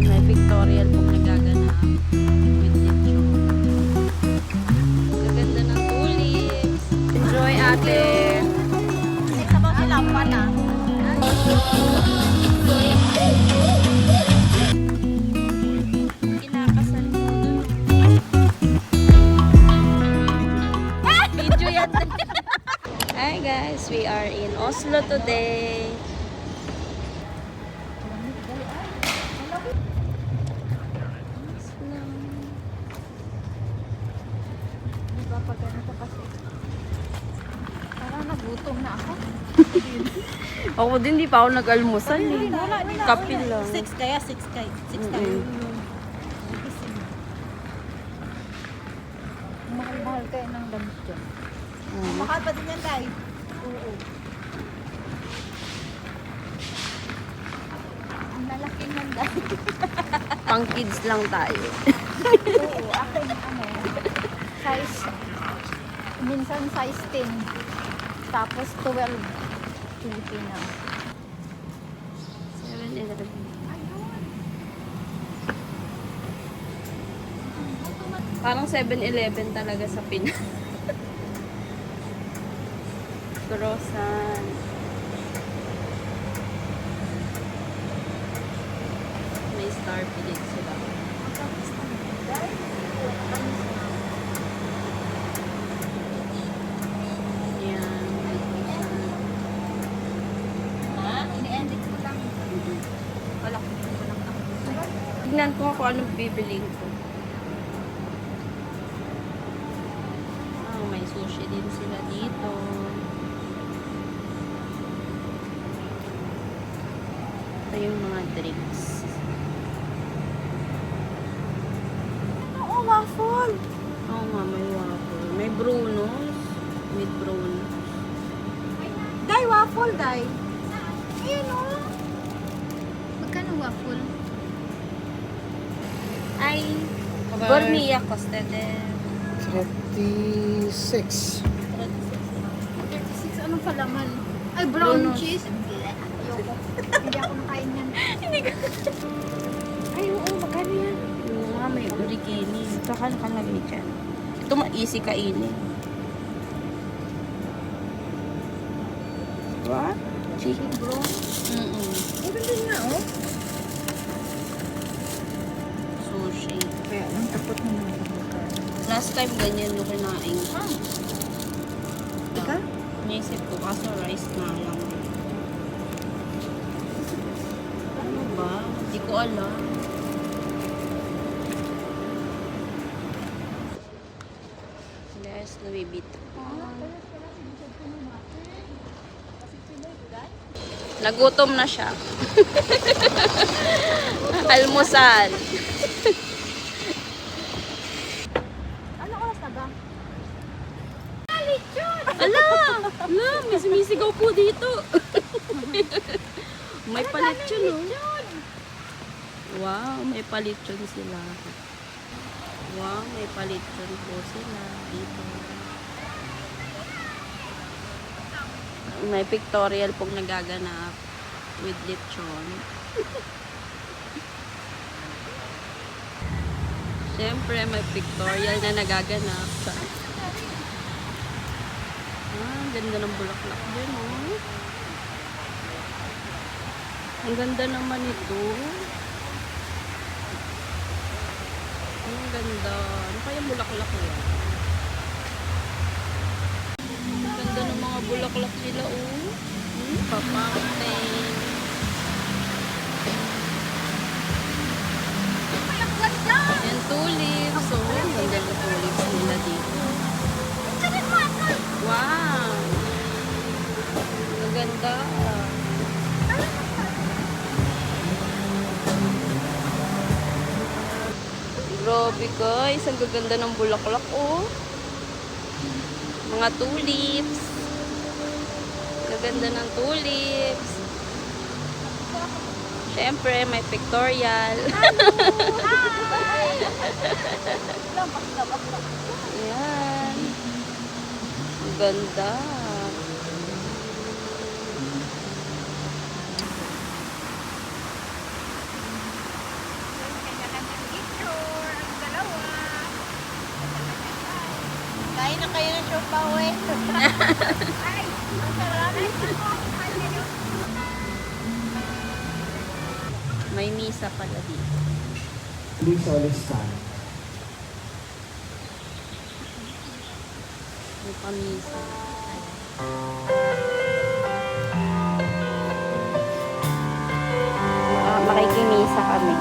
May pictorial pong nagaganap with lechon. Gaganda ng tulips. Enjoy, ate. Ay, sabaw sila pa na. Kinakasal mo dun. Video yan. Hi guys, we are in Oslo today. Diba pag ganito kasi? Parang nagutom na ako. Ako din, di pa ako nag-almusal eh. Kape lang. 6 kaya? 6 kaya? 6 kaya? Mahal-mahal kayo ng damit dyan. Mahal pa din yan, Day. Oo. Ang lalaki ng Day. Pang kids lang tayo. Oo, akin size, minsan size 10. Tapos 12. Filipino. 7-Eleven. Parang 7-Eleven talaga sa Pinas. Croissant. May Star Phillips sila. Yan, may croissant. Ini-edit ko lang. Wala ko lang ako. Tignan ko kung anong bibiling ko. May sushi din sila dito. Ito yung mga drinks. Oo, waffle. Oo nga, may waffle. May Bruno's. With Bruno's. Day, waffle, Day. Ayun o. Magkano waffle? Ay, Gormia Costa din. 36. 36, anong palaman? Ay, brown Bruno's. cheese. Ayoko. Hindi ako makain yan. Ay, oo, magkano yan? Oo nga, may origini. Tsaka nakalagay dyan. Ito easy kainin. What? Chicken brown. Ay, ganda nga, oh. Sushi. Kaya, ang takot mo naman. Last time ganyan yung kinain ko. Ika? Naisip ko kaso rice na lang. Ano ba? Hindi ko alam. Guys, nabibito. Nagutom na siya. Almusal. Ano oras na ba? Ala! Ala! May sumisigaw po dito. May palitsyon, oh. Wow, may palitsyon sila. Wow, may palitsyon po sila dito. May pictorial pong nagaganap with lechon. Siyempre, may pictorial na nagaganap sa... ang ganda ng bulaklak din, oh. Ang ganda naman ito. Ang ganda. Ano kaya bulaklak yan? Ang ganda ng mga bulaklak nila, oh. Papangting. Yan, tulips. So, ang ganda ng tulips nila dito. Wow! Ang ganda. Grabe guys, ang gaganda ng bulaklak, oh. Mga tulips. Gaganda ng tulips. Siyempre, may pictorial. Ayan. Ang ganda. na kayo ng siopaw eh. Ay, ang sarap. May misa pala dito. Please always stand. May pamisa. Makikimisa kami.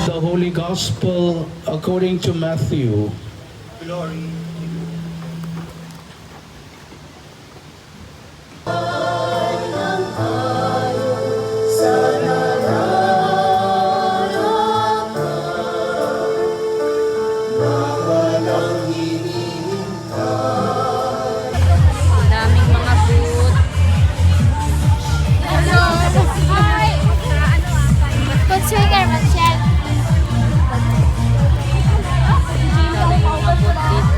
The Holy Gospel according to Matthew. Daming mga booth. Hello! Hi! Good swinger, Michelle. Daming mga booth dito.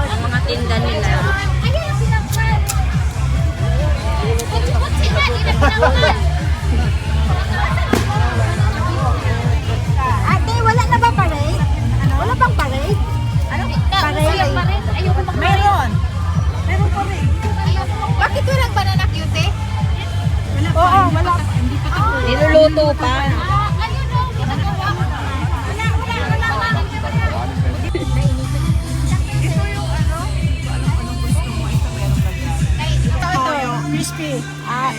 Ang mga tinda nila. Ayun, sinangkal! Ba't sila? Hindi na sinangkal! Ate, wala na ba parade? Wala bang parade? Ano? Parade? Ayoko mag- Meron. Meron parade. Bakit walang banana cute eh? Oo, wala. Niluluto pa. Ayun o, ginagawa ko. Wala. Ito, crispy.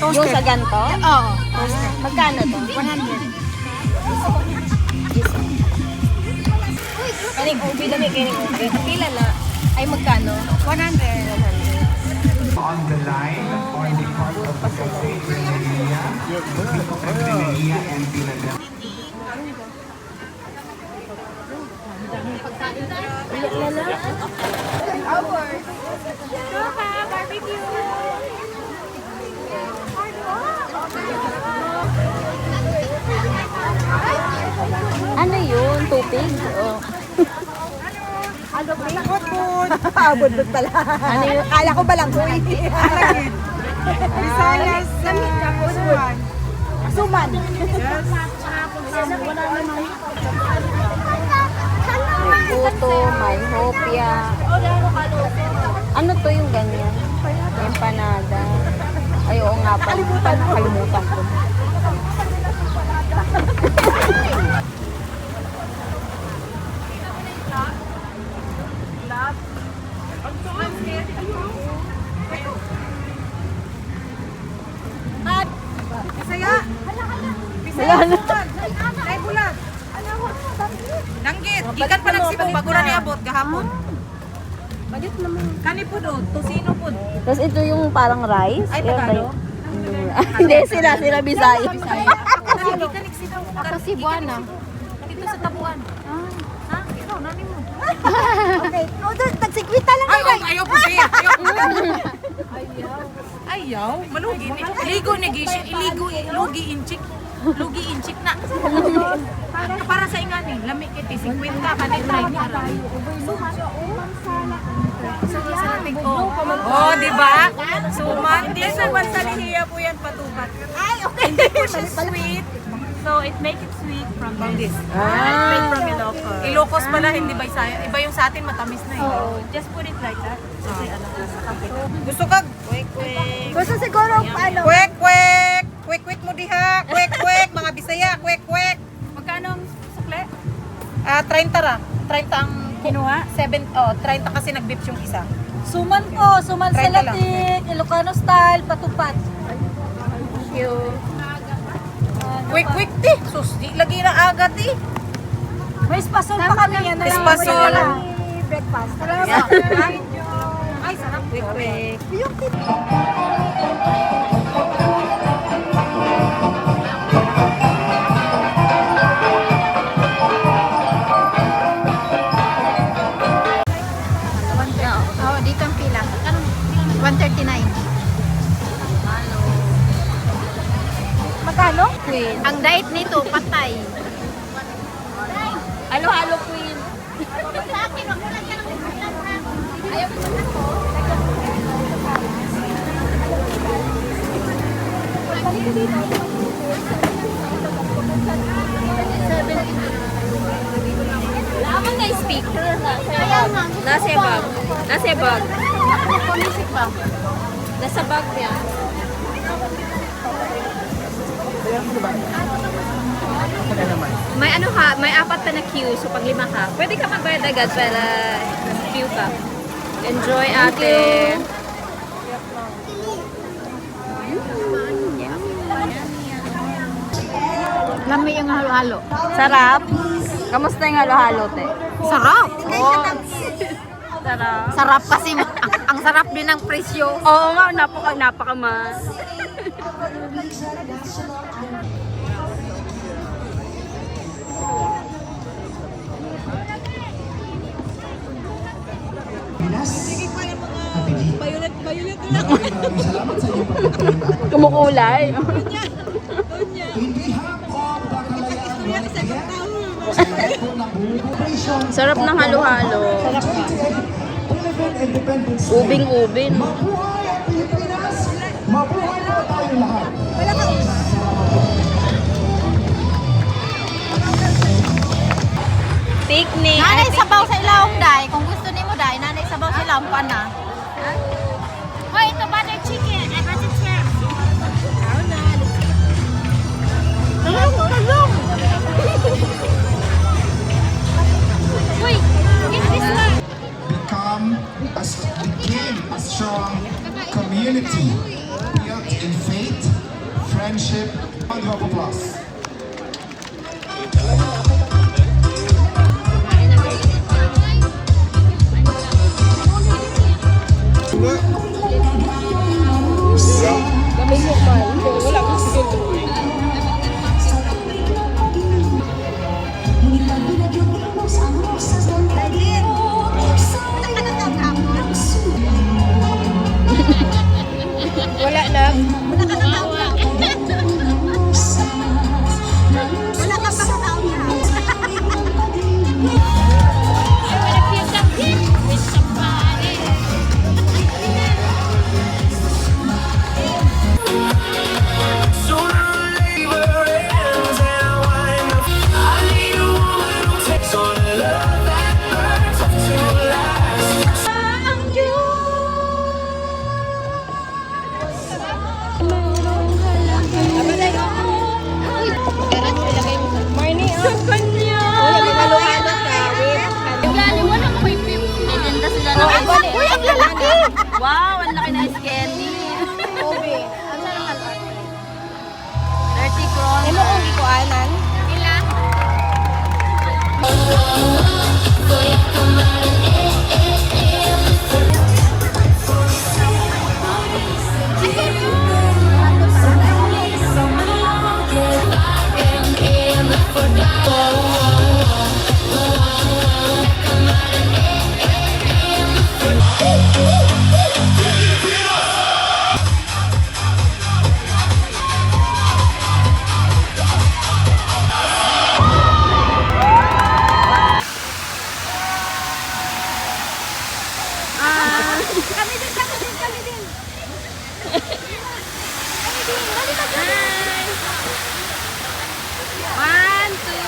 Yung sa ganito? Oo. Magkano to? 100. Kaning ubi dami, kaning ubi. Pila na? Ay magkano? 100. On the line, on the part of the cafe, Pinalia, Pinalia and Pinalia. Ano yun? Tupig? Oh. Ano ba? Budbud. Budbud pala. Ano yun? Kala ko balanghoy. Alagid. Visayas. Suman. Suman. May puto, may hopia. Ano to yung ganyan? Empanada. Ay, oo nga pala. Nakalimutan ko. Bisaya. Wala na. Ay, bulag. Langgit. Ikan pa nagsibo. Bago na niabot kahapon. Bagit naman. Kani po do. Tosino po. Tapos ito yung parang rice. Ay, Yun, Tagalog? Hindi, sila Bisaya. Kasi di ka nagsibo. Sa Cebuana. Dito sa Tabuan. Ha? Ikaw, nani mo. Okay. O, tagsikwita lang Ay, ayaw po siya. Ayaw. Malugi ni. Ligo ni Gishi. Iligo. Lugi inchik. Lugi inchik na. Para sa ingani. Lami kiti. 50 ka ni try ni Aray. Oh, di ba? Suman. Hindi sa Mansalihiya po yan patukat. Ay, okay. Hindi po siya sweet. So, it make it sweet from this. Made from Ilocos. Ilocos pala, hindi ba Bisaya? Iba yung sa atin, matamis na eh. Just put it like that. Kasi ano, gusto ka? Kwek-kwek. Gusto siguro, ano? Kwek-kwek. Kwek-kwek mo diha. Kwek-kwek. Mga Bisaya, kwek-kwek. Magkano ang sukle? 30 ra. 30 ang kinuha? 30 kasi nag-beef yung isa. Suman ko, suman sa 30 lang. latik, Ilocano style, patupat. Thank you. Quick, di. Sus, di lagi na agad eh. May spasol pa kami yan. Espasol. Breakfast. Ay, sarap. Quick. Oh, dito ang pila. 139. Magkano? Queen. Ang diet nito, patay. Halo-halo queen. bag. Nasa bag. Nasa bag. Pumisip ba? Nasa bag niya. May ano ka, may 4 pa na queue. So pag 5 ka, pwede ka magbayad agad para queue ka. Enjoy, ate. Lami yung halo-halo. Sarap. Kamusta yung halo-halo, te? Sarap! Oh. Sarap. Sarap kasi ang sarap din ng presyo. Oo nga, napaka-mas. Maraming salamat sa inyong pagpapalala. Kumukulay. In behalf of the Kalayaan Volunteer, sa lahat po ng Operation Sarap ng halo-halo. 28 Philippine Independence Day. Ubing-ubing. Mabuhay ang Pilipinas! Mabuhay po tayong lahat! Picnic. Nanay sabaw sa ilawong day. Kung gusto nimo day, nanay sabaw sa ilawong pa na. Hoy, ito butter chicken. I got it here. Uy, get this one. Became a strong community built in faith, friendship, and love of us. Wala na. Wala ka pa kataon na. Wow, ang laki na ice candy. 30 kroner. Emo kong ikuanan. Ilan? One, two,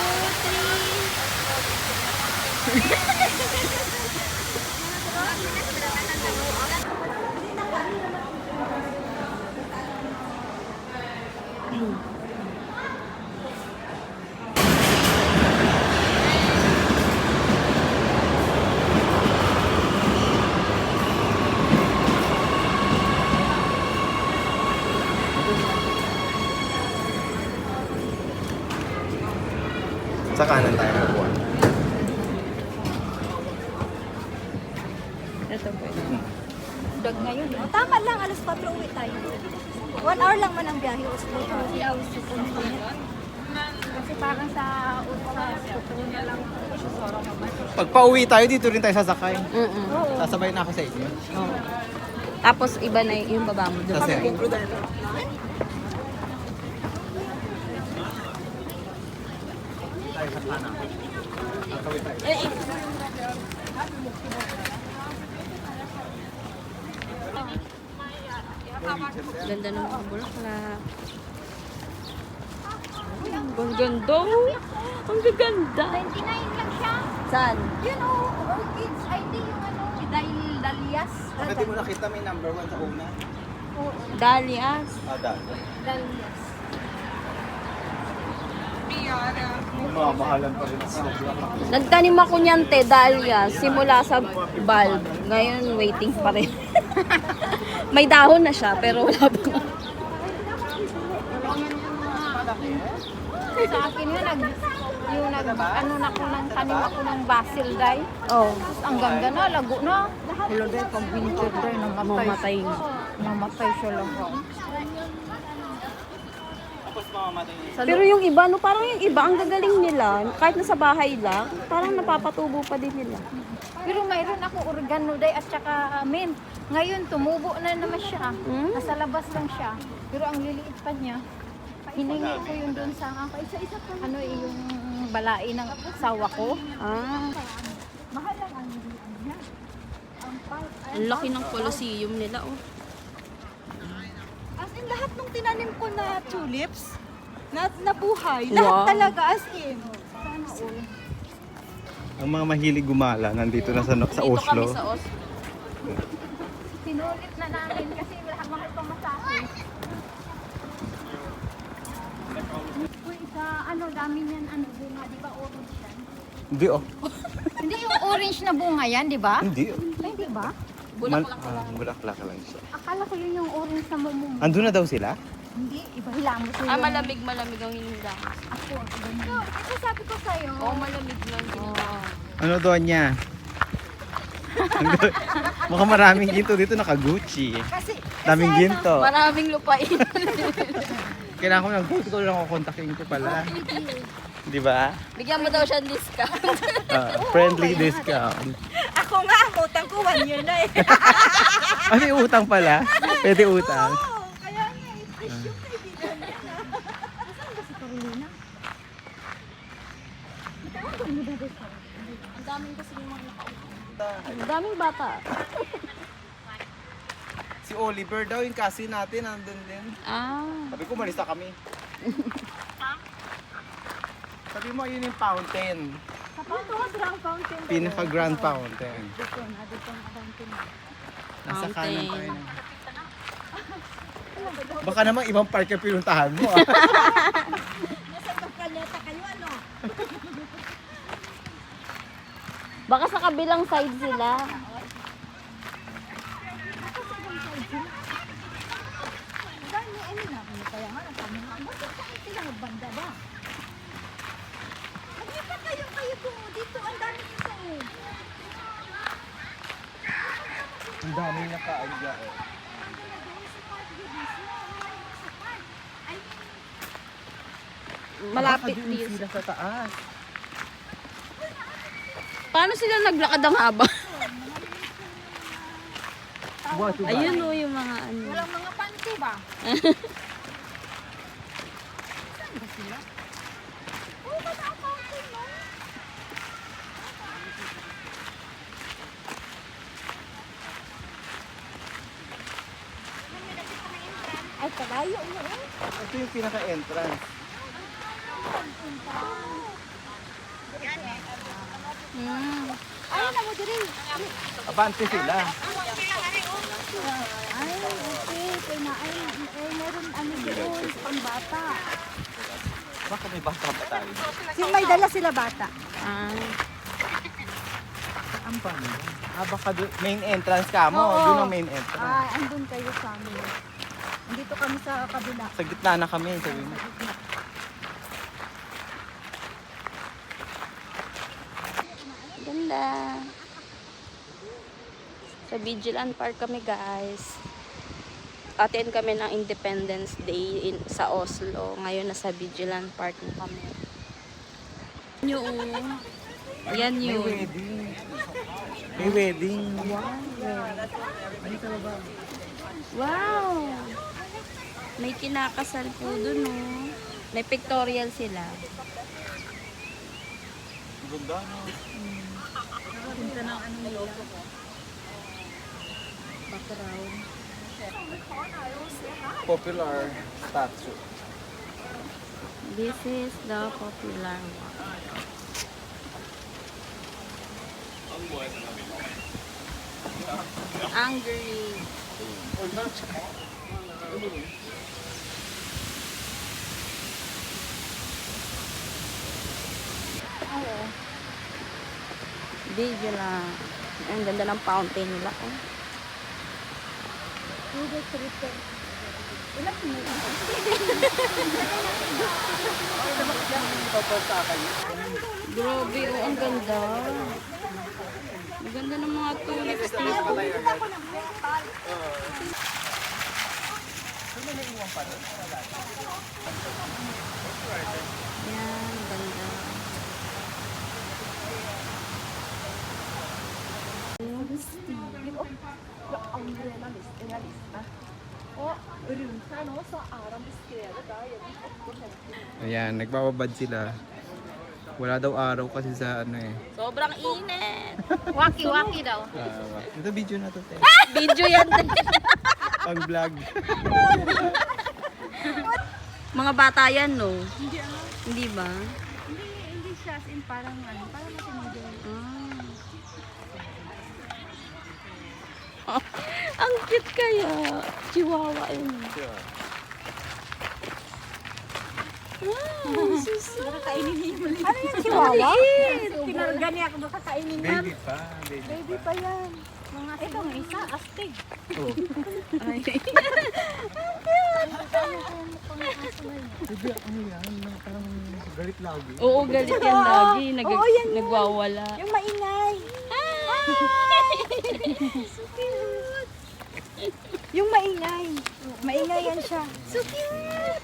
Sa kanan tayo nakuha. Ito po. Dag ngayon. O, tama lang, alas 4 uwi tayo. 1 hour lang man ang biyahe. Oslo. Kasi parang sa na lang. Pag pauwi tayo, dito rin tayo sasakay. Mm-mm. Sasabay na ako sa inyo. Oo. Tapos iba na yung baba mo doon. Kasi Ganda ng mga bulaklak. Ang ganda. Ang gaganda. 29 lang siya. Saan? Yun o, orchids. Ay, Dalias. Bakit di mo nakita may number 1 sa una? Dalias. Dali. Dalias. Mamahalan pa rin ako. Nagtanim ako niyan, te, dahlia, simula sa bulb. Ngayon, waiting pa rin. May dahon na siya, pero wala pa. Sa akin yun, ano na ko ng tanim ako ng basil dye. Oh, Ang ganda na, lago na. hello dahil pag winter dahil mamatay na. Namatay siya lang. Tapos mamamatay niya. Pero yung iba, no, parang yung iba, ang gagaling nila. Kahit nasa bahay lang, parang napapatubo pa din nila. Pero mayroon ako oregano dye at saka mint. Ngayon, tumubo na naman siya. Nasa labas lang siya. Pero ang liliit pa niya. Hiningi ko yun doon sa ano yung balai ng asawa ko. Ah, Mahal lang ang niya. ang laki ng Colosseum nila, oh. As in, lahat ng tinanim ko na tulips, nabuhay. Wow. Lahat talaga, as in. Ang mga mahilig gumala nandito na sa Dito Oslo. kami sa Oslo. Sinulit na namin kasi lahat mga pamasahe. Uy, sa ano, dami niyan, ano, bunga, di ba orange yan? Hindi oh. Hindi yung orange na bunga yan, di ba? Hindi oh. Ay, di ba? Bulaklak lang siya. Akala ko yun yung orange na mumum. Andun na daw sila? Hindi, iba hilamos ko Ah, yung... malamig ang hinila. Ako, ito sabi ko sa'yo. Oo, malamig lang hinila. Ano doon niya? Mukhang maraming ginto dito, naka-Gucci. Kasi, Daming ginto. Maraming lupain. Kailangan ko ng Gucci ko lang ako kontakin ko pala. Di ba? Bigyan mo daw siya ng discount. Friendly discount. Ako nga, ang utang ko 1 year na eh. Ah, may utang pala? Pwede utang. Oo, kaya nga, i-fresh yung kaibigan niya na. Ang daming kasi yung mga nakaupo. Ang daming bata. Si Oliver daw, yung cousin natin, nandun din. Ah. Sabi ko, malista kami. Sabi mo, yun yung fountain. ito nga grand fountain. Pinaka-grand fountain. Dito na fountain. Nasa Fountain. kanan tayo. Baka naman ibang park yung pinuntahan mo. Ah. Nasa Pagkaleta kayo, ano? Baka sa kabilang side sila. Dami, ano na, kaya nga, kami nga, bakit sila magbanda ba? Magkita kayo po. Dito, ang dami dito. Ang dami na kaagya. Malapit din dito. sila sa taas. Paano sila naglakad ang haba? What Ayun o yung mga ano. Walang mga panty ba? Ay, kalayo mo eh. Ito yung pinaka-entrance. Ay, na mo diri. Abante sila. Ay, okay. Kaya na, ay, meron ano doon, pambata. Baka may bata pa tayo. May dala sila bata. Ah. Ang paano? Ah, baka main entrance ka mo. Oo. Doon ang main entrance. Ah, andun kayo sa amin. Andito kami sa kabila. Sa gitna na kami, sabi mo. Ganda. Sa Vigilant Park kami, guys. Attend kami ng Independence Day sa Oslo. Ngayon nasa Vigilant Park na kami. Yun. Yan May yun. wedding. May wedding. Wow! May kinakasal po dun, oh. May pictorial sila. Ganda, no? Popular statue. This is the popular one. Angry. Video lang. Ang ganda ng fountain nila. Oh. Grabe, oh, ang ganda. Ang ganda ng mga tulips dito. Yan, ganda. Ayan, nagbababad sila. Wala daw araw kasi sa ano eh. Sobrang init. Waki-waki daw. Ito video na to. Te. Video yan. Pang vlog. Mga bata yan, no? Hindi ba? Hindi siya as in parang parang matindi. Ang cute kaya. Chihuahua yun. Ano yan, chihuahua? Tinarga niya ako baka kainin na. Baby pa. Baby pa yan. Ito nga isa, astig. Oh. Baby, ano yan? Parang galit lagi. Oo, galit yan lagi. Nagwawala. Yung maingay. Yung maingay. Maingay yan siya. So cute!